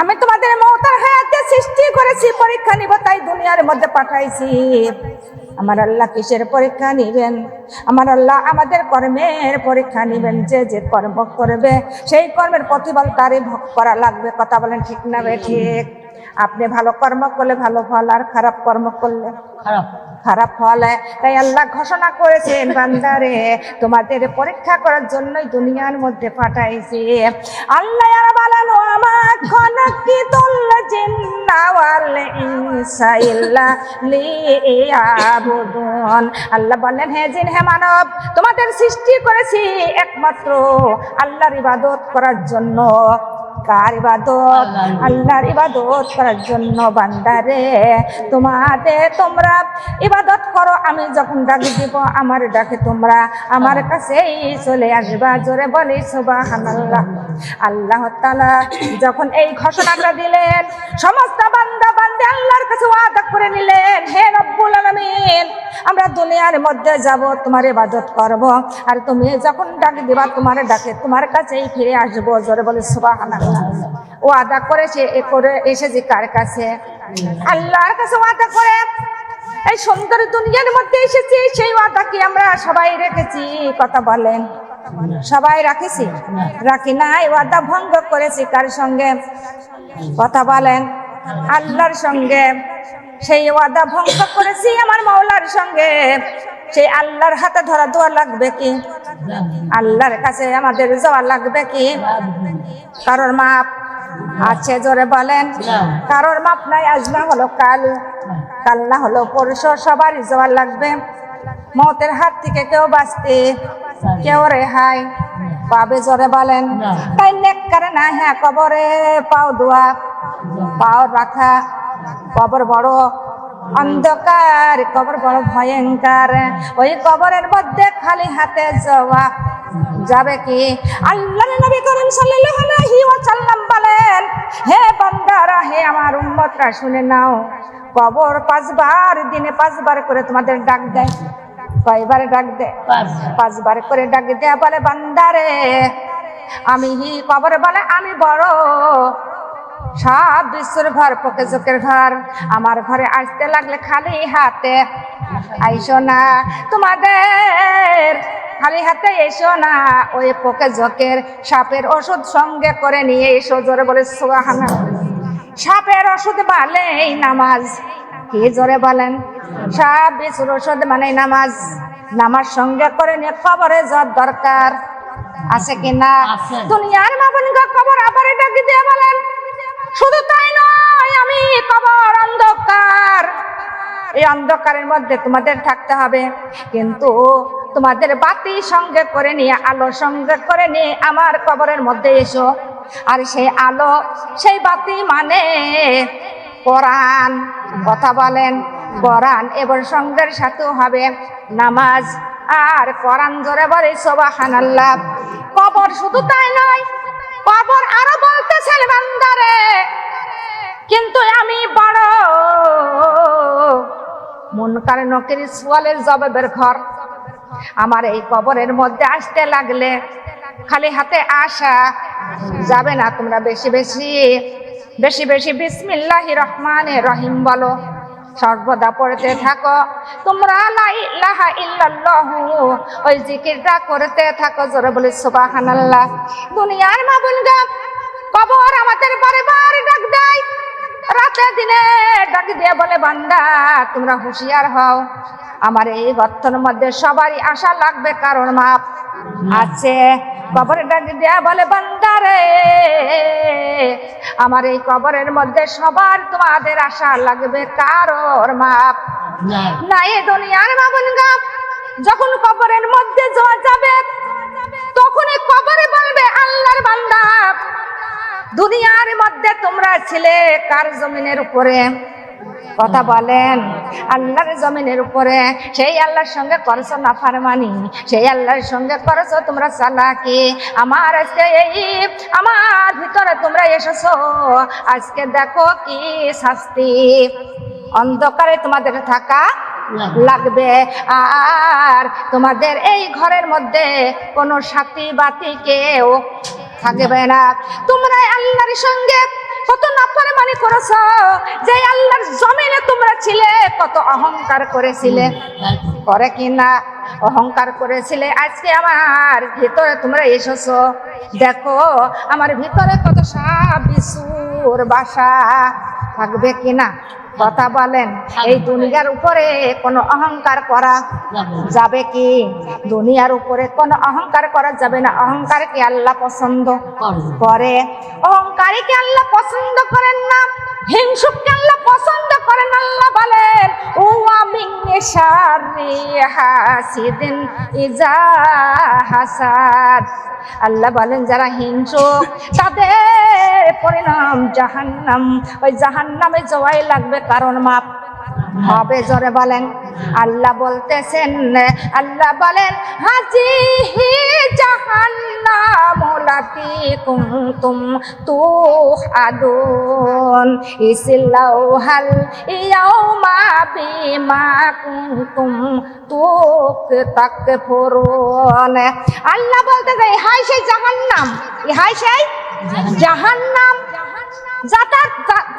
আমি তোমাদের মওতার হায়াতে সৃষ্টি করেছি, পরীক্ষা নিব তাই দুনিয়ার মধ্যে পাঠাইছি। আমার আল্লাহ কিসের পরীক্ষা নিবেন? আমার আল্লাহ আমাদের কর্মের পরীক্ষা নিবেন। যে যে কর্ম করবে সেই কর্মের প্রতিফল তারই ভোগ করা লাগবে। কথা বলেন ঠিক না ঠিক? আপনি ভালো কর্ম করলে ভালো ফল, আর খারাপ কর্ম করলে খারাপ ফল। তাই আল্লাহ ঘোষণা করেছেন, বান্দারে তোমাদের পরীক্ষা করার জন্যই দুনিয়ার মধ্যে পাঠাইছি। আল্লাহ আর বলেন, ওমা খালাকিতুল জিন্না ওয়াল ইনসা ইল্লা লিয়াবুদুন। আল্লাহ বলেন, হে জিন হে মানব, তোমাদের সৃষ্টি করেছি একমাত্র আল্লাহর ইবাদত করার জন্য। কার ইবাদত? আল্লাহর ইবাদত করার জন্য। বান্দারে তোমরা ইবাদত করো, আমি যখন ডাক দিব আমার ডাকে তোমরা আমার কাছেই চলে আসবা। জোরে বলি সুবহানাল্লাহ। আল্লাহ তাআলা যখন এই ঘোষণাটা দিলেন, সমস্ত বান্দা বান্দী আল্লাহর কাছে ওয়াদা করে নিলেন, হে রব্বুল আলামিন, আমরা দুনিয়ার মধ্যে যাব, তোমার ইবাদত করব, আর তুমি যখন ডাক দিবা তোমার ডাকে তোমার কাছেই ফিরে আসবো। জোরে বলি সুবহানাল্লাহ। ওয়াদা করেছে এসেছি কার কাছে? আল্লাহর কাছে ওয়াদা করে এই সুন্দর দুনিয়ার মধ্যে এসেছি। সেই ওয়াদা কি আমরা সবাই রেখেছি? কথা বলেন, সবাই রাখেছি? রাখি নাই। ওয়াদা ভঙ্গ করেছি কার সঙ্গে? কথা বলেন, আল্লাহর সঙ্গে। সেই ওয়াদা ভঙ্গ করেছি আমার মাওলার সঙ্গে। সেই আল্লাহর হাতে ধরা দোয়া লাগবে কি? আল্লাহর কাছে আমাদের যাওয়া লাগবে কি? কারোর মাপ আছে? জোরে বলেন, কারোর মাপ নাই। আজ না হলো কাল, কাল না হলো পরশু, সবারই যাওয়া লাগবে। মওতের হাত থেকে কেউ বাঁচতে, কেউ রেহাই পাবে? জোরে বলেন। তাই নেককার না হ্যাঁ কবরে পাও দোয়া, পাও রাখা। কবর বড় অন্ধকার, কবর বড় ভয়ঙ্কর। ওই কবরের মধ্যে খালি হাতে যাওয়া যাবে কি? আল্লাহর নবী করিম সাল্লাল্লাহু আলাইহি ওয়াসাল্লাম বলেন, হে বান্দারা, হে আমার উম্মতরা, শুনে নাও, কবর 5 বার, দিনে 5 বার করে তোমাদের ডাক দেয়। কয়বার ডাক দেয়? 5 বার করে ডাক দেয়। বলে, বান্দারে আমি কবর বলে আমি বড় সব বিশ্বর ঘর, পকে চোখের ঘর। আমার ঘরে আসতে লাগলে খালি হাতে আইসো না, তোমাদের খালি হাতে এসো না, ওই পোকে জোকের সাপের ওষুধ সঙ্গে করে নিয়ে এসো। জোরে বলে সুবহানাল্লাহ। সাপের ওষুধ মানে নামাজ। কি? জোরে বলেন। সাপ বিশুর ওষুধ মানে নামাজ। নামাজ সঙ্গে করে নিয়ে কবরে যাওয়ার দরকার আছে কিনা? দুনিয়ার মাবুনগা কবর আবার ডাকি দিয়ে বলেন, শুধু তাই নয়, আমি কবর অন্ধকার, এই অন্ধকারের মধ্যে তোমাদের থাকতে হবে, কিন্তু তোমাদের বাতি সঙ্গে করে নিয়ে, আলো সঙ্গে করে নিয়ে আমার কবরের মধ্যে এসো। আর সেই আলো, সেই বাতি মানে কোরআন। কথা বলেন, কোরআন। এবার সঙ্গের সাথেও হবে নামাজ আর কোরআন। জোরে বলে সুবহানাল্লাহ। কবর শুধু তাই নয়, কবর আরো বলতেছেন, বান্দারে কিন্তু আমি বড় মুনকার নকির সওয়ালের জবাবের ঘর। আমার এই কবরের মধ্যে আসতে লাগলে খালি হাতে আসা যাবে না। তোমরা বেশি বেশি বিসমিল্লাহির রহমানির রহিম বলো, সর্বদা পড়তে থাকো। তোমরা লা ইলাহা ইল্লাল্লাহু ওই জিকিরটা করতে থাকো। জোরে বলে সুবহানাল্লাহ। দুনিয়ার মাবুনগা কবর আমাদের বারবার ডাক দেয়, রাতে দিনে ডাক দিয়ে বলে, বান্দা তোমরা হুঁশিয়ার হও, আমার এই গর্তের মধ্যে সবারই আশা লাগবে, কারণ মাপ আছে। কবরে ডাক দিয়া বলে, বান্দারে আমার এই কবরের মধ্যে সবার তোমাদের আশা লাগবে, কারোর মাপ নাই। দুনিয়ার মাবুনগা যখন কবরের মধ্যে যাওয়া যাবে, তখন কবরে বলবে, আল্লাহর বান্দা, দুনিয়ার মধ্যে তোমরা ছিলে কার জমিনের উপরে? কথা বলেন, আল্লাহর জমিনের উপরে। সেই আল্লাহর সঙ্গে করছো নাফরমানি, সেই আল্লাহর সঙ্গে করছো তোমরা চালাকি। আমার আজকে এই আমার ভিতরে তোমরা এসেছো, আজকে দেখো কি শাস্তি। অন্ধকারে তোমাদের থাকা লাগবে, আর তোমাদের এই ঘরের মধ্যে কোনো সাথী বাতি কেউ থাকবে না। তোমরা আল্লাহর সঙ্গে কত নাফরমানি করেছো, যে আল্লাহর জমিনে তোমরা ছিলে কত অহংকার করেছিলে, করে কিনা অহংকার করেছিলে। আজকে আমার ভিতরে তোমরা এসেছো, দেখো আমার ভিতরে কত সাপ বিছুর বাসা, থাকবে কিনা কথা বলেন? এই দুনিয়ার উপরে কোনো অহংকার করা যাবে কি? দুনিয়ার উপরে কোনো অহংকার করা যাবে না। অহংকারকে আল্লাহ পছন্দ করে, অহংকারীকে আল্লাহ পছন্দ করেন না, হিংসুককে আল্লাহ পছন্দ করেন। আল্লাহ বলেন ওয়া মিন শাররি হাসিদিন ইজা হাসাদ। আল্লাহ বলেন যারা হিংসুক তাদের পরিণাম জাহান্নাম। ওই জাহান্নামে যাওয়াই লাগবে, কারণ মাপ হবে। জোরে বলেন। আল্লাহ বলতেছেন, আল্লাহ বলেন হাজিহি জাহান্নাম লাতি কুনতুম তুআদুন ইসলাউহাল ইয়াউমা বিমা কুনতুম তাকফুরুন। আল্লাহ বলতেছে ইহাই সেই জাহান্নাম, ইহাই সেই জাহান্নাম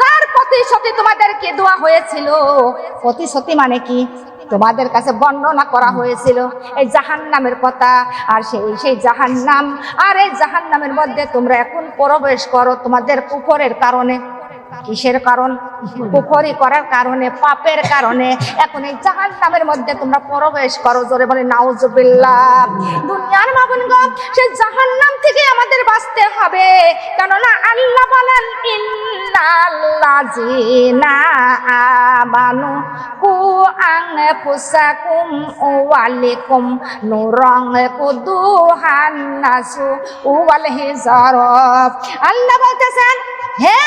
যার প্রতিশ্রুতি তোমাদেরকে দেওয়া হয়েছিল। প্রতিশ্রুতি মানে কি? তোমাদের কাছে বর্ণনা করা হয়েছিল এই জাহান্নামের কথা। আর সেই জাহান্নাম, আর এই জাহান্নামের মধ্যে তোমরা এখন প্রবেশ করো তোমাদের কুফরের কারণে। কিসের কারণ? কুফরি করার কারণে, পাপের কারণে এখন এই জাহান্নামের মধ্যে তোমরা প্রবেশ করো। জোরে বলে নাউজুবিল্লাহ। দুনিয়ার মাবুনগণ, সেই জাহান্নাম থেকে আমাদের বাঁচতে হবে। কেননা আল্লাহ বলেন ইন্নাল্লাযিনা আমানু কু আনফুসাকুম ওয়া আলাইকুম নূরান কুদুহান নাসু ওয়াল হিজারাত। আল্লাহ বলতেছেন হে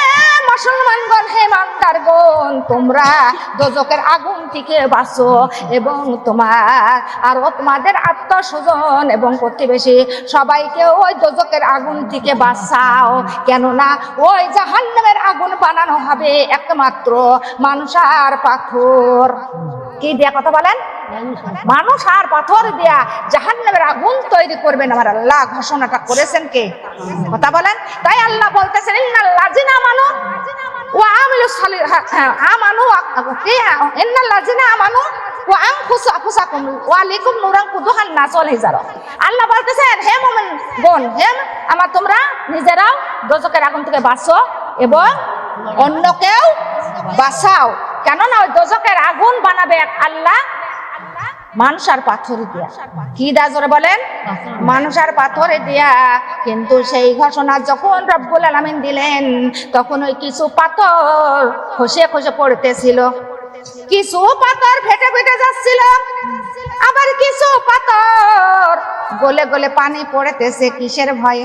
মুসলমানগণ, হে ইমানদারগণ, তোমরা দোজখের আগুন থেকে বাঁচো এবং তোমাদের আত্মস্বজন এবং প্রতিবেশী সবাইকে ওই দোজখের আগুন থেকে বাঁচাও। কেননা ওই জাহান্নামের আগুন বানানো হবে একমাত্র মানুষ আর পাথর। কি দিয়া কথা বলেন? মানুষ আর পাথর দিয়া জাহান্নামের আগুন তৈরি করবেন আমার আল্লাহ। ঘোষণাটা করেছেন কে? কথা বলেন। তাই আল্লাহ বলতেছেন ইন্নাল্লাযিনা আমানু ওয়া আমিলুস সালিহাত আমানু ইন্নাল্লাযিনা আমানু ওয়া আনফুসাকুম ওয়া আলাইকুম নূরান কুদুহান নাস ওয়াল হিজারা। আল্লাহ বলতেছেন হে মুমিনগণ, হে আমার তোমরা নিজেরাও দোজখের আগুন থেকে বাঁচো এবং অন্যকেও বাঁচাও। কেননা ওই দোজখের আগুন বানাবে আল্লাহ মানুষ আর পাথর দিয়া। কি দা জোরে বলেন? মানুষ আর পাথরে দিয়া। কিন্তু সেই ঘোষণা যখন রব্বুল আলামিন দিলেন, তখন ওই কিছু পাথর খসে খসে পড়তেছিল, কিছু পাথর ফেটে ফেটে যাচ্ছিল, আবার কিছু পাথর গলে গলে পানি পড়তেছে। কিসের ভয়ে?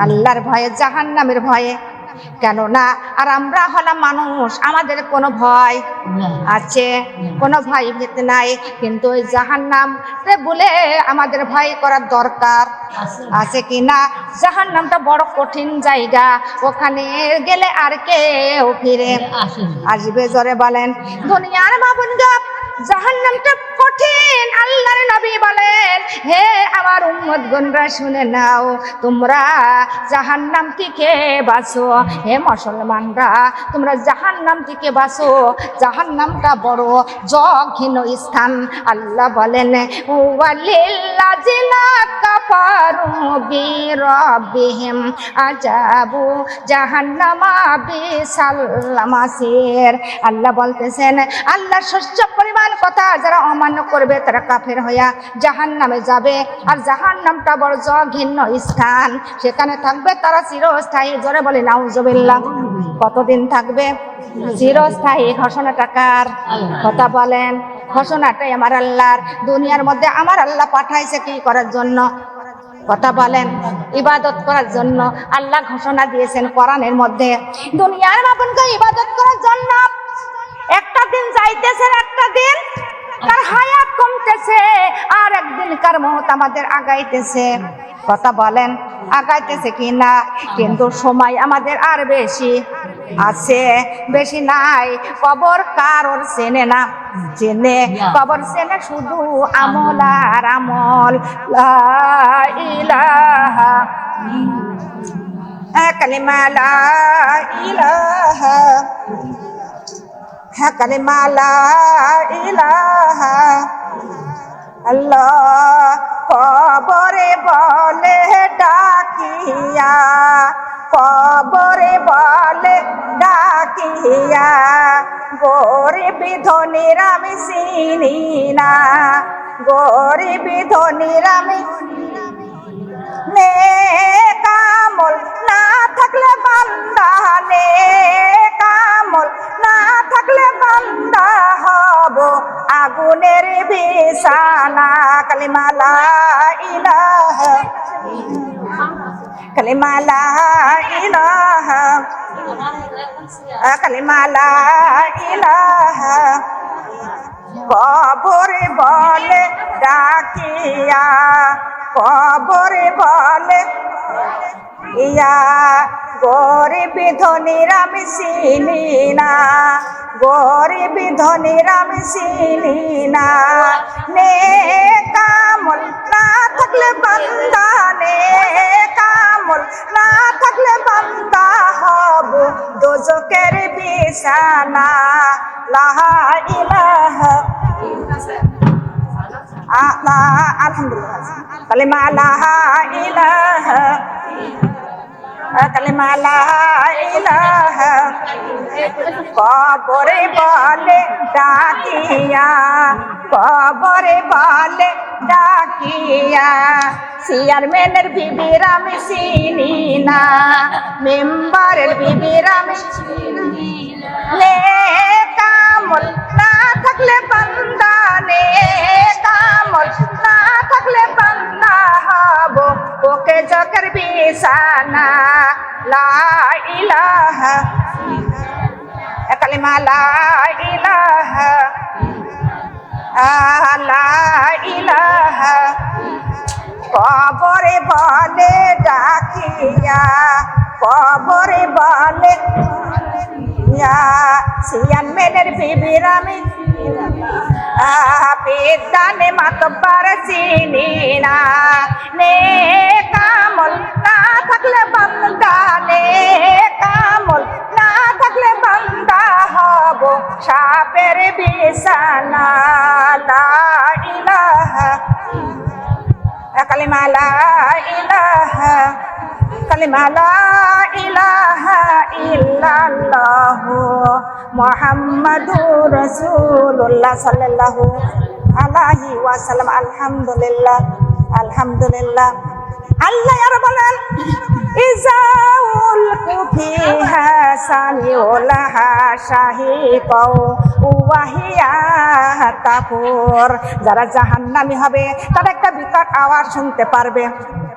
আল্লাহর ভয়ে, জাহান্নামের ভয়ে। কেননা আর আমরা হলাম মানুষ, আমাদের কোনো ভয় আছে? কোনো ভয় ভীত নাই। কিন্তু ওই জাহান্নাম বলে আমাদের ভয় করার দরকার আছে কি না? জাহান্নামটা বড় কঠিন জায়গা, ওখানে গেলে আর কেউ ফিরে আসবে? জোরে বলেন। দুনিয়ার মাবুনগণ, জাহান্নামটা কঠিন। আল্লাহর নবী বলেন হে আমার উম্মতগণরা শুনে নাও, তোমরা জাহান্নাম থেকে বাঁচো। হে মুসলমানরা, তোমরা জাহান্নাম থেকে বাঁচো। জাহান্নামটা বড় জঘন্য স্থান। আল্লাহ বলেন ওয়ালিল্লাযিনা কাফারু বিরাব্বিহিম আযাবু জাহান্নামা বিসাল মাসির। আল্লাহ বলতেছেন আল্লাহ শস্য পরিমাণ কথা যারা অমান্য করবে তারা কাফের হইয়া জাহান্নামে যাবে। আর জাহান্নামটা বড় জঘন্য স্থান, সেখানে থাকবে তারা চিরস্থায়ী। জোরে বলে নাউজুবিল্লাহ। কতদিন থাকবে? চিরস্থায়ী। ঘোষণাটা কার? কথা বলেন। ঘোষণাটাই আমার আল্লাহর। দুনিয়ার মধ্যে আমার আল্লাহ পাঠাইছে কি করার জন্য? কথা বলেন। ইবাদত করার জন্য আল্লাহ ঘোষণা দিয়েছেন কোরআনের মধ্যে। দুনিয়ার মাবুনকে ইবাদত করার জন্য একটা দিন যাইতেছে, একটা দিন কার হায়াত কমতেছে, আর একদিন কার মওত আমাদের আগাইতেছে। কথা বলেন, আগাইতেছে কি না? কিন্তু সময় আমাদের আর বেশি আছে, বেশি নাই। কবর কারোর চেনে না, চেনে কবর চেনে শুধু আমল আর আমল। লা ইলাহা এক কালিমা লা ইলাহা, হ্যাঁ কালিমা লা ইলাহা আল্লাহ। কবরে বলে ডাকিয়া, কবরে বলে ডাকিয়া, গরিব ধনীর আমি চিনি না, গরিব ধনীর আমি নেকামল না থাকলে বান্দা, নেকামল না থাকলে বান্দা হব আগুনের বিছানা। কালিমা লা ইলাহা, কালিমা লা ইলাহা, কালিমা লা ইলাহা। কবরে বলে ডাকিয়া, কবরে বলে ইয়া, গরিব ধনীর আমি চিনি না, গরিব ধনীর আমি চিনি না, নেকামল না থাকলে বান্দা, নেকামল না থাকলে বান্দা হব দোজখের বিছানা। লা ইলাহা আলহামদুলিল্লাহ, কালিমা লা ইলাহা, কালিমা লা ইলাহা। কবরে বলে ডাকিয়া, কবরে বলে ডাকিয়া, চেয়ারম্যানের বিবির আমি চিনি না, মেম্বারের বিবির আমি চিনি না, নেকামল না থাকলে বান্দা, নেকামল না থাকলে বান্দা হব ওকে জখের বিছানা। লা ইলাহা, কালিমা লা ইলাহা, লা ইলাহা। কবরে বলে ডাকিয়া, কবরে বলে চেয়ারম্যানের বিবির আমি বিদ্যানে মাতব্বার চিনি না, নেকামল না থাকলে বান্দা, নেকামল না থাকলে বান্দা হব সাপের বিছানা। লা ইলাহা, কালিমা লা ইলাহা, কালিমা লা ইলাহা ইল্লাল্লাহু মুহাম্মাদুর রাসূলুল্লাহ সাল্লাল্লাহু আলাইহি ওয়াসাল্লাম। আলহামদুলিল্লাহ, আলহামদুলিল্লাহ। আল্লাহ আর বলেন ইজাউল কুফিহা সামিউলাহা শাহিকাও ওয়াহিয়া তাকুর। যারা জাহান্নামী হবে তারা একটা বিকট আওয়াজ শুনতে পারবে।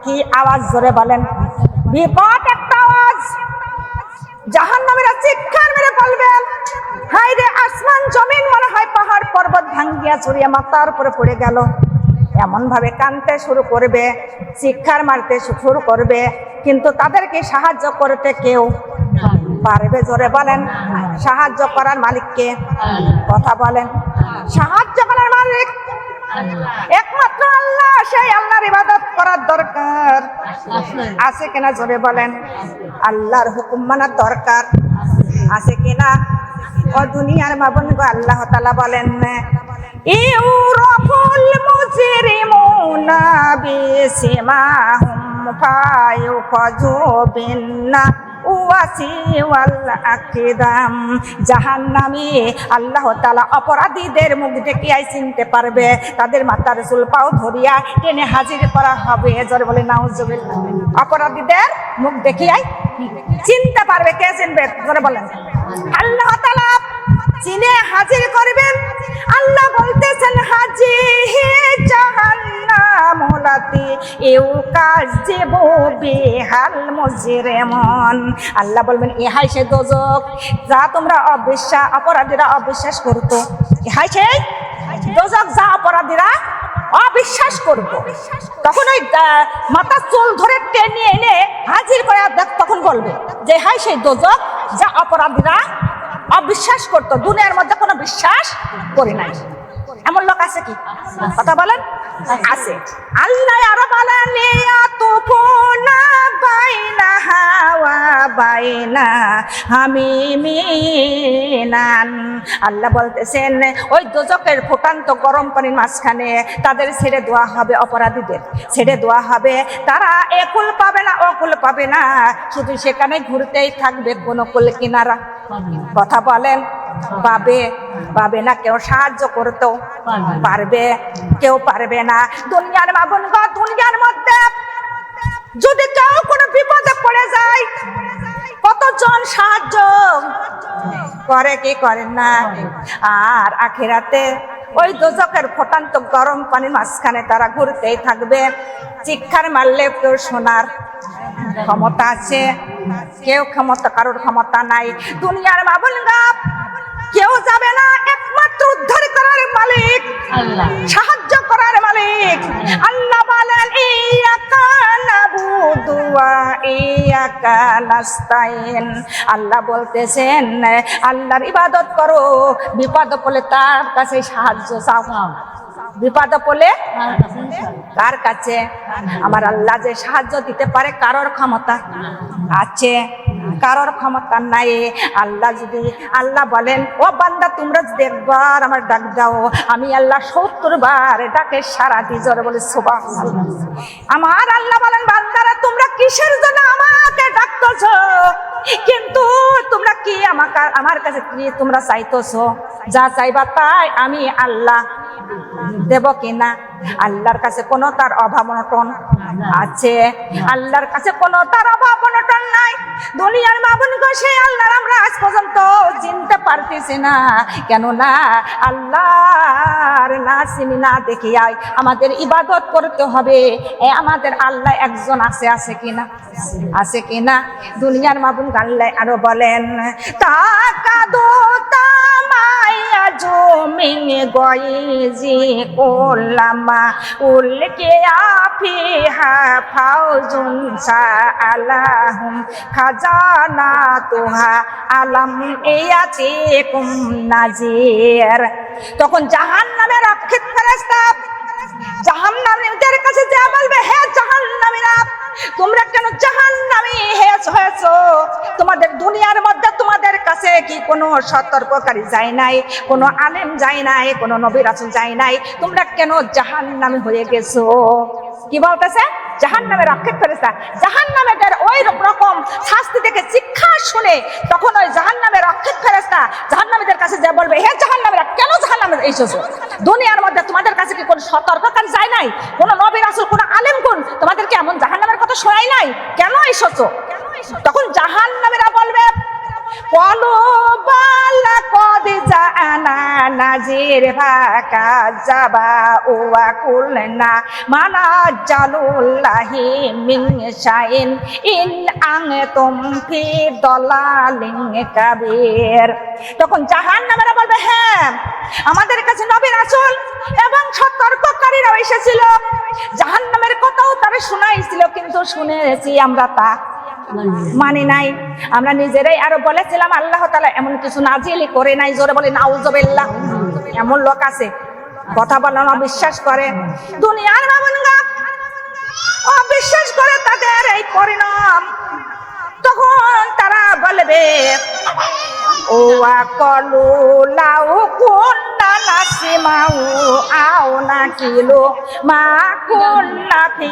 কি আওয়াজ? জোরে বলেন। বিকট একটা আওয়াজ। জাহান্নামীরা চিৎকার মেরে বলবে, হায় রে আসমান জমিন মনে হয় পাহাড় পর্বত ভাঙ্গিয়া চড়িয়া মাথার উপরে পড়ে গেল। এমন ভাবে কাঁদতে শুরু করবে, চিৎকার মারতে শুরু করবে, কিন্তু তাদেরকে সাহায্য করতে কেউ পারবে? জোরে বলেন। সাহায্য করার মালিককে কথা বলেন। সাহায্য করার মালিক একমাত্র আল্লাহ। সেই আল্লাহর ইবাদত করার দরকার আছে কিনা? জোরে বলেন। আল্লাহর হুকুম মানার দরকার আছে কিনা? ও দুনিয়ার মাবন গো, আল্লাহ তাআলা বলেন ইউরাফুল মুজরিমুনা বিসিমাহুম ফায়ুখাযু বিন্না ওয়াসিওয়াল আকদাম। জাহান্নামী আল্লাহ তাআলা অপরাধীদের মুখ দেখিয়াই চিনতে পারবে, তাদের মাথার চুল পাও ধরিয়া টেনে হাজির করা হবে। জোরে বলে নাউজুবিল্লাহ। অপরাধীদের মুখ দেখিয়াই চিনতে পারবে। কে চিনবে? জোরে বলেন। আল্লাহ তাআলা চিনে হাজির করবেন। আল্লাহ বলতেছেন হাজি জাহান্নামুলাতি ইউকাযিবু বিহাল মুজরিমুন। আল্লাহ বলবেন ইহাই সে দোজখ যা তোমরা অপরাধীরা অবিশ্বাস করতো। ইহাই সেই দোজখ যা অপরাধীরা অবিশ্বাস করতো। তখন ওই মাথার চুল ধরে টেনে এনে হাজির করে তখন বলবে যে হাই সেই দোজখ যা অপরাধীরা অবিশ্বাস করতো, দুনিয়ার মধ্যে কোনো বিশ্বাস করে নাই। এমন লোক আছে কি? কথা বলেন। আছে। আল্লাহ আরো বলেন ইয়াতুফুনা বাইনাহা ওয়া বাইনা হামিমিনান। আল্লাহ বলতেছেন ওই দোজখের ফুটান্ত গরম পানির মাঝখানে তাদের ছেড়ে দেওয়া হবে, অপরাধীদের ছেড়ে দেওয়া হবে। তারা একুল পাবে না অকুল পাবে না, শুধু সেখানে ঘুরতেই থাকবে, কোনো কুল কিনারা। কথা বলেন, পাবে না, কেউ সাহায্য করতেও পারবে, কেউ পারবে না। দুনিয়ার মা বোন গো, দুনিয়ার মধ্যে যদি কেউ কোনো বিপদে পড়ে যায় কতজন সাহায্য করে, কি করেন না। আর আখিরাতে ওই দোজখের ফুটান্ত গরম পানির মাঝখানে তারা ঘুরতেই থাকবে। চিৎকার মারলে কেউ শোনার ক্ষমতা আছে, কেউ ক্ষমতা, কারোর ক্ষমতা নাই। দুনিয়ার মা বোন গো, কেউ যাবে না, একমাত্র উদ্ধার করার মালিক আল্লাহ, সাহায্য করার মালিক আল্লাহ। বলেন ইয়াকা নাবুদু ওয়া ইয়াকা নাস্তাইন। আল্লাহ বলতেছেন আল্লাহর ইবাদত করো, বিপদ পড়লে তার কাছে সাহায্য চাও। বিপদ পড়লে কার কাছে? আমার আল্লাহ যে সাহায্য দিতে পারে, কারোর ক্ষমতা আছে? কারোর ক্ষমতা নাই। আল্লাহ যদি, আল্লাহ বলেন ও বান্দা তোমরা যদি একবার আমার ডাক দাও, আমি আল্লাহ 70 বার ডাকে সারা দিই। জোরে বলে সুবহানাল্লাহ। আমার আল্লাহ বলেন বান্দারা তোমরা কিসের জন্য আমাকে ডাকতেছো, কিন্তু তোমরা কি আমার কাছে কি তোমরা চাইতেছো? যা চাইবা তাই আমি আল্লাহ দেব কিনা? আল্লাহর কাছে কোনো তার অভাব অনটন আছে? আল্লাহর কাছে কোনো তার অভাব অনটন নাই। দুনিয়ার মা বোন গো, সেই আল্লাহর আমরা আজ পর্যন্ত চিনতে পারতেছি না। কেননা আল্লাহর না চিনি, না দেখিয়াই আমাদের ইবাদত করতে হবে। আমাদের আল্লাহ একজন আছে, আছে কিনা? আছে কিনা? দুনিয়ার মা বোন আল্লাহ আরো বলেন তাকাদু তামায়া জুমিন গয়জি কুল্লামা উলকে আফিহা ফাউজুন সাআলাহুম খাজানা তুহা আলাম ইয়াতিকুম নাজির। তখন জাহান্নামের রক্ষিত ফেরেশতা জাহান্নামীদের কাছে যা বলবে, হে জাহান্নামীরা তোমরা কেন জাহান্নামী হয়েছো? তোমাদের দুনিয়ার মধ্যে তোমাদের কাছে কি কোনো সতর্ককারী যায় নাই, কোনো আলেম যায় নাই, কোনো নবী রাসূল যায় নাই? তোমরা কেন জাহান্নামী হয়ে গেছো? কি বলতেছে? জাহান্নামের রক্ষিত ফেরেশতা জাহান্নামীদের ওই রকম শাস্তি থেকে শিক্ষা শুনে তখন ওই জাহান্নামের রক্ষিত ফেরেশতা জাহান্নামীদের কাছে যা বলবে, হে জাহান্নামীরা কেন জাহান্নামে এসেছো? দুনিয়ার মধ্যে তোমাদের কাছে কি কোনো সতর্ককারী যায় নাই, কোনো নবী রাসূল, কোনো আলেম গুণ তোমাদেরকে এমন জাহান্নামের কথা শোনাই নাই? কেন এসেছো? তখন জাহান্নামীরা বলবে কলু বালা কদ জানা নাজির ভাকা জাবা ওয়া কুলনা মানা জালুল্লাহি মিন শাইন ইন আনতুম ফি দালালিন কাবীর। তখন জাহান্নামীরা বলবে হ্যাঁ, আমাদের কাছে নবী রাসূল এবং সতর্ককারীরাও এসেছিল, জাহান্নামের কথাও তারা শোনাইছিল, কিন্তু শুনেছি আমরা তা মানি নাই। আমরা নিজেরাই আরো বলেছিলাম আল্লাহ তাআলা এমন কিছু নাজিল করে নাই। জোরে বলে নাউজুবিল্লাহ। এমন লোক আছে কথা বলে না, বিশ্বাস করে। দুনিয়ার মামুনগা অবিশ্বাস করে তাদের এই পরিণাম। তখন তারা বলবে ও আকলু লাউ কুন্না নাসমাউ আও নাকিলু মা কুন্না ফি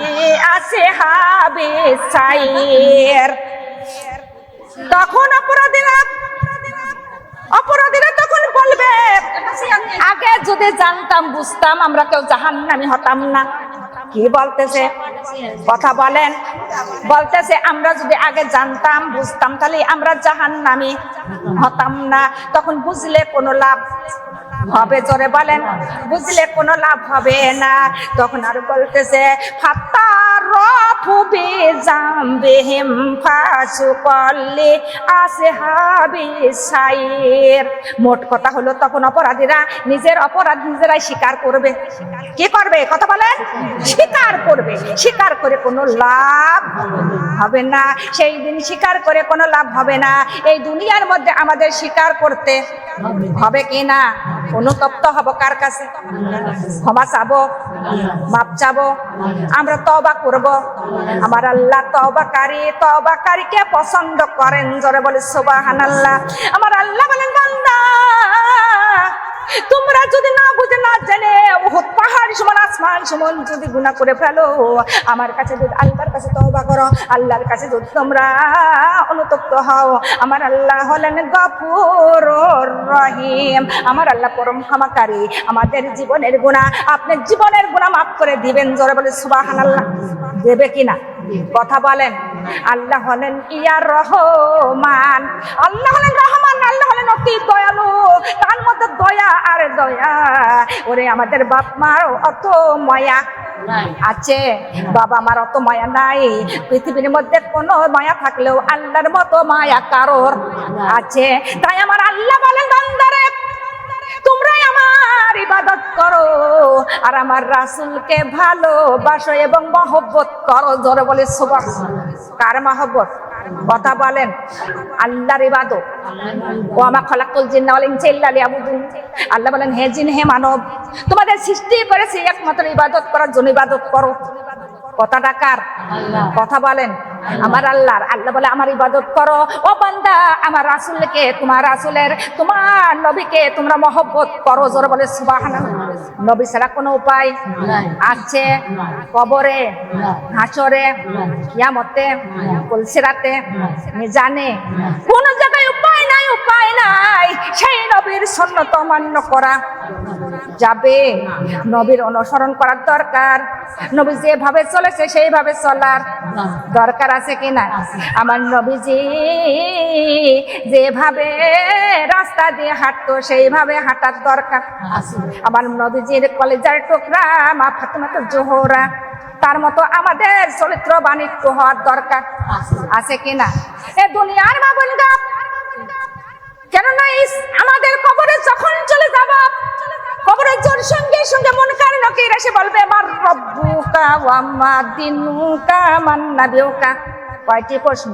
আসহাবিস সাইর। তখন অপরাধীরা তখন বলবে আগে যদি জানতাম, বুঝতাম, আমরা কেউ জাহান্নামী হতাম না। কি বলতেছে? কথা বলেন। বলতেছে আমরা যদি আগে জানতাম, বুঝতাম, তাহলে আমরা জাহান্নামী হতাম না। তখন বুঝলে কোনো লাভ হবে? জোরে বলেন, বুঝলে কোনো লাভ হবে না। তখন আর বলতেছে ফাতারফু বিজামবিহিম ফাসুকাল্লি আসহাবিস সাইর। মোট কথা হলো তখন অপরাধীরা নিজের অপরাধ নিজেরাই স্বীকার করবে। কি করবে? কথা বলেন, স্বীকার করবে। স্বীকার করে কোনো লাভ হবে না। সেই দিন স্বীকার করে কোনো লাভ হবে না। এই দুনিয়ার মধ্যে আমাদের স্বীকার করতে হবে কি না? অনুতপ্ত হব কার কাছে? ক্ষমা চাবো মাপ চাবো, আমরা তওবা করব। আমার আল্লাহ তওবাকারীকে পছন্দ করেন। জোরে বলে সুবহানাল্লাহ। আমার আল্লাহ বলেন, বান্দা তোমরা যদি না বুঝে না জেনে উহুদ পাহাড় সমান আসমান সমান যদি গুনাহ করে ফেলো, আমার কাছে যদি আল্লাহর কাছে তওবা করো, আল্লাহর কাছে যদি তোমরা অনুতপ্ত হও, আমার আল্লাহ হলেন গফুরুর রহিম। আমার আল্লাহ পরম ক্ষমাকারী, আমাদের জীবনের গুনাহ, আপনার জীবনের গুনাহ মাফ করে দিবেন। জোরে বলে সুবহানাল্লাহ। দেবে কিনা কথা বলেন। আল্লাহ হলেন ইয়ার রহমান, আল্লাহ হলেন রহমান, আল্লাহ হলেন অতি দয়ালু, তার মধ্যে দয়া আর দয়া। ওরে আমাদের বাপ মার অত মায়া আছে, বাবা মার অত মায়া নাই। পৃথিবীর মধ্যে কোনো মায়া থাকলেও আল্লাহর মতো মায়া কারোর আছে। তাই আমার আল্লাহ বলেন, বান্দারে তোমরাই আমার ইবাদত করো আর আমার রাসূলকে ভালোবাসো এবং মহব্বত করো। জোরে বলে সুবহানাল্লাহ। কার মহব্বত? কথা বলেন। আল্লাহর ইবাদত। ওয়া মা খালাকুল জিন্না ওয়াল ইনসা ইল্লা লিয়াবুদুন। আল্লাহ বলেন, হে জিন হে মানব, তোমাদের সৃষ্টি করেছি একমাত্র ইবাদত করার জন্য, ইবাদত করো। কথাটা কার? কথা বলেন। আমার আল্লাহর। আল্লাহ বলে আমার ইবাদত করো। ও বান্দা, আমার রাসূলকে, তোমার রাসূলের, তোমার নবীকে তোমরা মহব্বত করো। জোরে বলে সুবহানাল্লাহ। নবী ছাড়া কোনো উপায় আছে? কবরে, হাসরে, কিয়ামতে, পুলসিরাতে, মিজানে, কোন জায়গায় উপায় নাই, উপায় নাই। সেই নবীর সুন্নাত মান্য করা যাবে, নবীর অনুসরণ করার দরকার। নবী যেভাবে চলেছে সেইভাবে চলার দরকার আছে কিনা? আমার নবীজি যেভাবে রাস্তা দিয়ে হাঁটতো সেইভাবে হাঁটার দরকার। আমার নবীজির কলেজার টুকরা মা ফাতেমাতুজ জোহরা, তার মতো আমাদের চরিত্র বাণিজ্য হওয়ার দরকার আছে কিনা? এ দুনিয়ার মা বোনগা, কেননা আমাদের কবরে যখন চলে যাব, কবরের জোর সঙ্গে সঙ্গে মুনকার নাকির এসে বলবে, মার রব্বুকা ওয়া মা দিনুকা মান নাবিয়ুকা। কয়টি প্রশ্ন?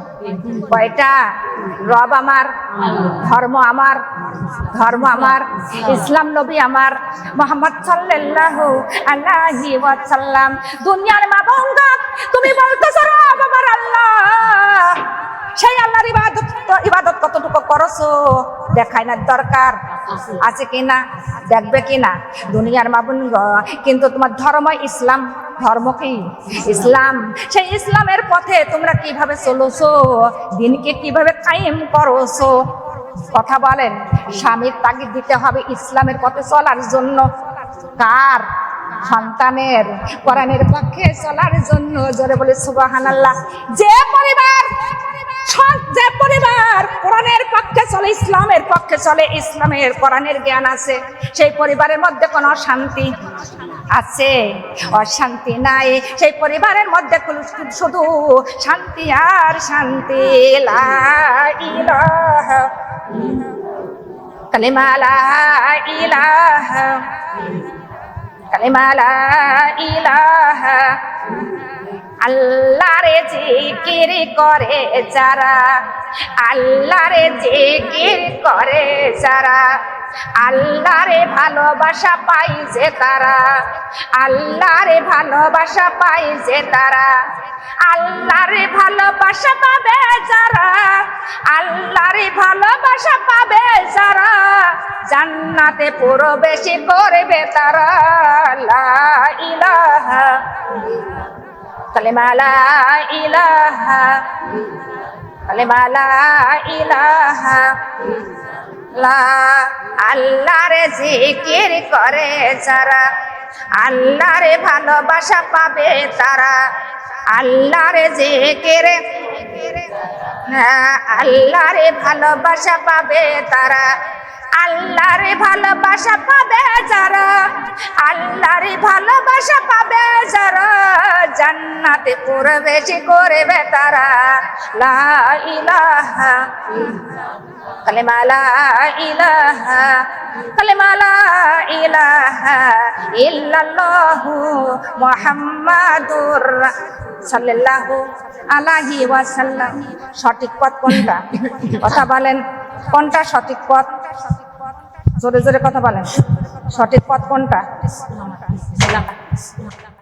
কয়টা? রব আমার, ধর্ম আমার, ধর্ম আমার, ইসলাম নবী আমার, মুহাম্মদ সাল্লাল্লাহু আলাইহি ওয়াসাল্লাম। দুনিয়ার মা বোনগা, তুমি বলতেছ রব আমার আল্লাহ, সেই আল্লাহর ইবাদত কতটুকু করছো দেখায় না দরকার আছে কিনা? দেখবে কিনা? দুনিয়ার মা বোন, কিন্তু তোমার ধর্ম ইসলাম। ধর্ম কি? ইসলাম। সেই ইসলামের পথে তোমরা কিভাবে চলছো, দিনকে কিভাবে কায়েম করছো? কথা বলেন। স্বামীর তাগিদ দিতে হবে ইসলামের পথে চলার জন্য। কার? সন্তানের কোরআনের পক্ষে চলার জন্য। জোরে বলে সুবহানাল্লাহ। যে পরিবার কোরআনের পক্ষে চলে, ইসলামের পক্ষে চলে, ইসলামের কোরআনের জ্ঞান আছে, সেই পরিবারের মধ্যে কোনো অশান্তি আছে? অশান্তি নাই। সেই পরিবারের মধ্যে শুধু শান্তি আর শান্তি। লা ইলাহা কালিমা, লা ইলাহা কালিমা, লা ইলাহা। আল্লাহরে জিকির করে যারা, আল্লাহরে জিকির করে যারা, আল্লাহরে ভালোবাসা পাই যে তারা, আল্লাহরে ভালোবাসা পাই যে তারা, আল্লাহরে ভালোবাসা পাবে যারা, আল্লাহরে ভালোবাসা পাবে যারা, জান্নাতে প্রবেশ করবে তারা। লা ইলাহা কালিমা, লা ইলাহা কালিমা, লা ইলাহা লা। আল্লাহরে জিকির করে যারা, আল্লাহরে ভালোবাসা পাবে তারা, আল্লাহরে জিকির, আল্লাহরে ভালোবাসা পাবে তারা, আল্লাহরে ভালোবাসা পাবে যারা, আল্লাহরে ভালোবাসা পাবে যারা, জান্নাতে প্রবেশ করবে তারা। লা ইলাহা কালিমা, লা ইলাহা কালিমা, লা ইলাহা ইল্লাল্লাহু মুহাম্মাদুর সাল্লাল্লাহু আলাইহি ওয়াসাল্লাম। সঠিক পথ কোনটা? কথা বলেন। কোনটা সঠিক পথ? জোরে জোরে কথা বলেন। সঠিক পথ কোনটা? হাফেজ।